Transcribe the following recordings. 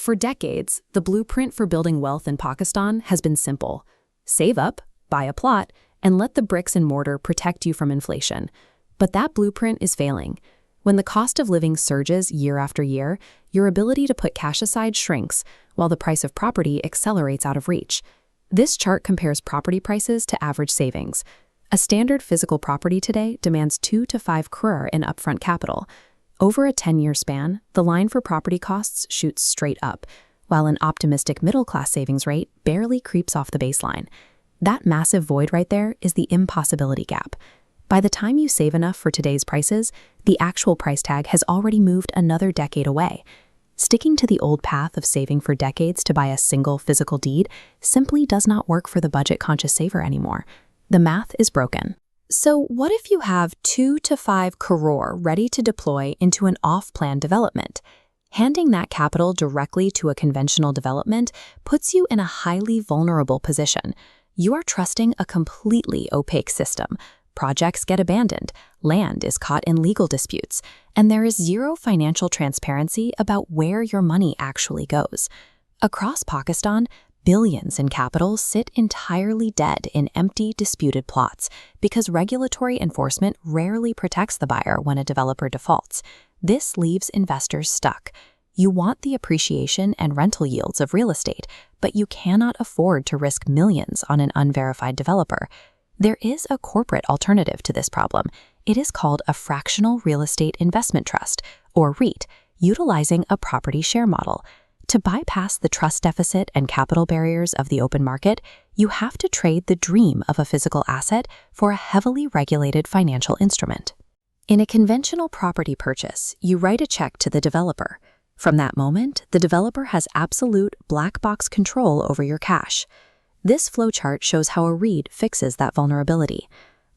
For decades, the blueprint for building wealth in Pakistan has been simple. Save up, buy a plot, and let the bricks and mortar protect you from inflation. But that blueprint is failing. When the cost of living surges year after year, your ability to put cash aside shrinks, while the price of property accelerates out of reach. This chart compares property prices to average savings. A standard physical property today demands 2 to 5 crore in upfront capital. Over a 10-year span, the line for property costs shoots straight up, while an optimistic middle-class savings rate barely creeps off the baseline. That massive void right there is the impossibility gap. By the time you save enough for today's prices, the actual price tag has already moved another decade away. Sticking to the old path of saving for decades to buy a single physical deed simply does not work for the budget-conscious saver anymore. The math is broken. So what if you have 2 to 5 crore ready to deploy into an off-plan development? Handing that capital directly to a conventional development puts you in a highly vulnerable position. You are trusting a completely opaque system. Projects get abandoned, land is caught in legal disputes, and there is zero financial transparency about where your money actually goes. Across Pakistan, billions in capital sit entirely dead in empty, disputed plots because regulatory enforcement rarely protects the buyer when a developer defaults. This leaves investors stuck. You want the appreciation and rental yields of real estate, but you cannot afford to risk millions on an unverified developer. There is a corporate alternative to this problem. It is called a fractional real estate investment trust, or REIT, utilizing a property share model. To bypass the trust deficit and capital barriers of the open market, you have to trade the dream of a physical asset for a heavily regulated financial instrument. In a conventional property purchase, you write a check to the developer. From that moment, the developer has absolute black box control over your cash. This flowchart shows how a REIT fixes that vulnerability.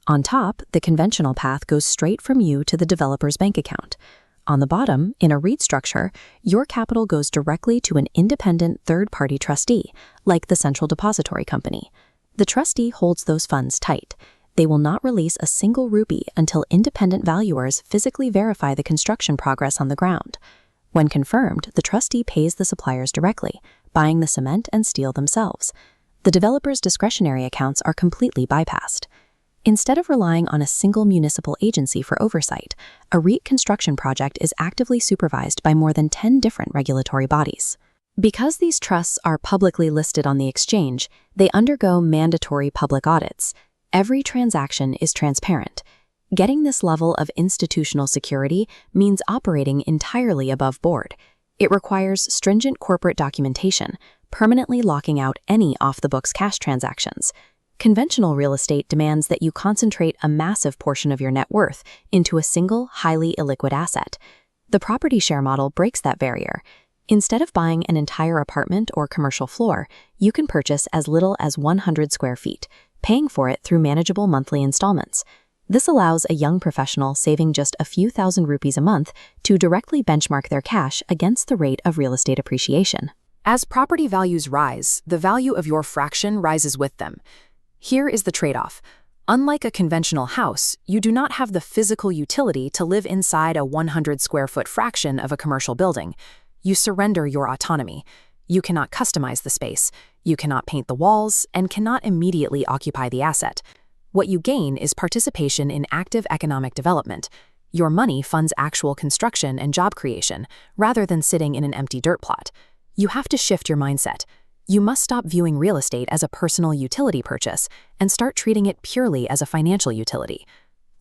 On top, the conventional path goes straight from you to the developer's bank account. On the bottom, in a REIT structure, your capital goes directly to an independent third-party trustee, like the Central Depository Company. The trustee holds those funds tight. They will not release a single rupee until independent valuers physically verify the construction progress on the ground. When confirmed, the trustee pays the suppliers directly, buying the cement and steel themselves. The developer's discretionary accounts are completely bypassed. Instead of relying on a single municipal agency for oversight, a REIT construction project is actively supervised by more than 10 different regulatory bodies. Because these trusts are publicly listed on the exchange, they undergo mandatory public audits. Every transaction is transparent. Getting this level of institutional security means operating entirely above board. It requires stringent corporate documentation, permanently locking out any off-the-books cash transactions. Conventional real estate demands that you concentrate a massive portion of your net worth into a single, highly illiquid asset. The property share model breaks that barrier. Instead of buying an entire apartment or commercial floor, you can purchase as little as 100 square feet, paying for it through manageable monthly installments. This allows a young professional saving just a few thousand rupees a month to directly benchmark their cash against the rate of real estate appreciation. As property values rise, the value of your fraction rises with them. Here is the trade-off. Unlike a conventional house, you do not have the physical utility to live inside a 100-square-foot fraction of a commercial building. You surrender your autonomy. You cannot customize the space, you cannot paint the walls, and cannot immediately occupy the asset. What you gain is participation in active economic development. Your money funds actual construction and job creation, rather than sitting in an empty dirt plot. You have to shift your mindset. You must stop viewing real estate as a personal utility purchase and start treating it purely as a financial utility.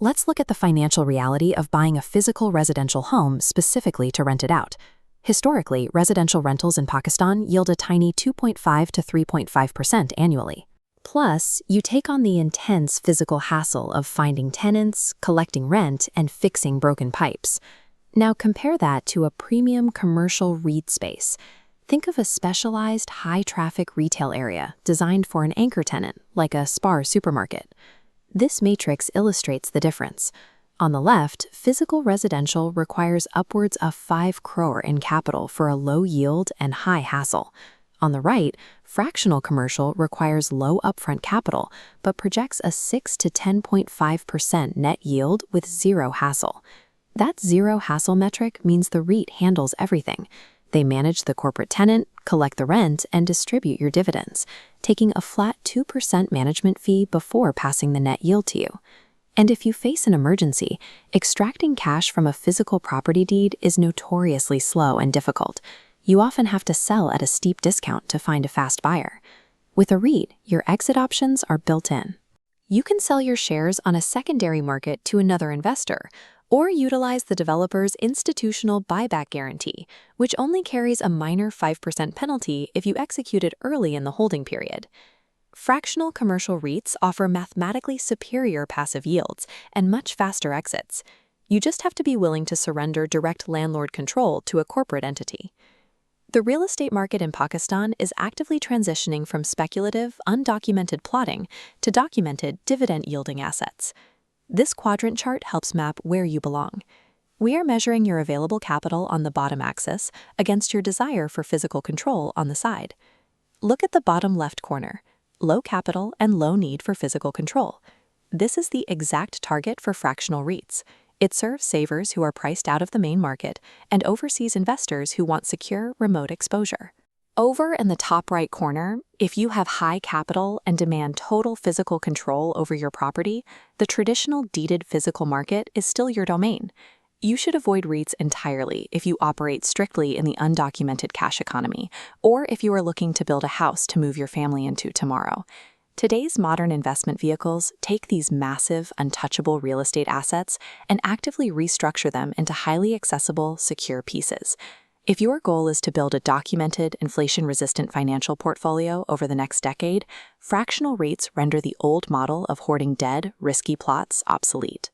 Let's look at the financial reality of buying a physical residential home specifically to rent it out. Historically, residential rentals in Pakistan yield a tiny 2.5 to 3.5% annually. Plus, you take on the intense physical hassle of finding tenants, collecting rent, and fixing broken pipes. Now compare that to a premium commercial REIT space. Think of a specialized, high-traffic retail area designed for an anchor tenant, like a Spar supermarket. This matrix illustrates the difference. On the left, physical residential requires upwards of 5 crore in capital for a low yield and high hassle. On the right, fractional commercial requires low upfront capital, but projects a 6 to 10.5% net yield with zero hassle. That zero hassle metric means the REIT handles everything. They manage the corporate tenant, collect the rent, and distribute your dividends, taking a flat 2% management fee before passing the net yield to you. And if you face an emergency, extracting cash from a physical property deed is notoriously slow and difficult. You often have to sell at a steep discount to find a fast buyer. With a REIT, your exit options are built in. You can sell your shares on a secondary market to another investor, or utilize the developer's institutional buyback guarantee, which only carries a minor 5% penalty if you execute it early in the holding period. Fractional commercial REITs offer mathematically superior passive yields and much faster exits. You just have to be willing to surrender direct landlord control to a corporate entity. The real estate market in Pakistan is actively transitioning from speculative, undocumented plotting to documented, dividend-yielding assets. This quadrant chart helps map where you belong. We are measuring your available capital on the bottom axis against your desire for physical control on the side. Look at the bottom left corner. Low capital and low need for physical control. This is the exact target for fractional REITs. It serves savers who are priced out of the main market and overseas investors who want secure, remote exposure. Over in the top right corner, if you have high capital and demand total physical control over your property, the traditional deeded physical market is still your domain. You should avoid REITs entirely if you operate strictly in the undocumented cash economy, or if you are looking to build a house to move your family into tomorrow. Today's modern investment vehicles take these massive, untouchable real estate assets and actively restructure them into highly accessible, secure pieces. If your goal is to build a documented, inflation-resistant financial portfolio over the next decade, fractional REITs render the old model of hoarding dead, risky plots obsolete.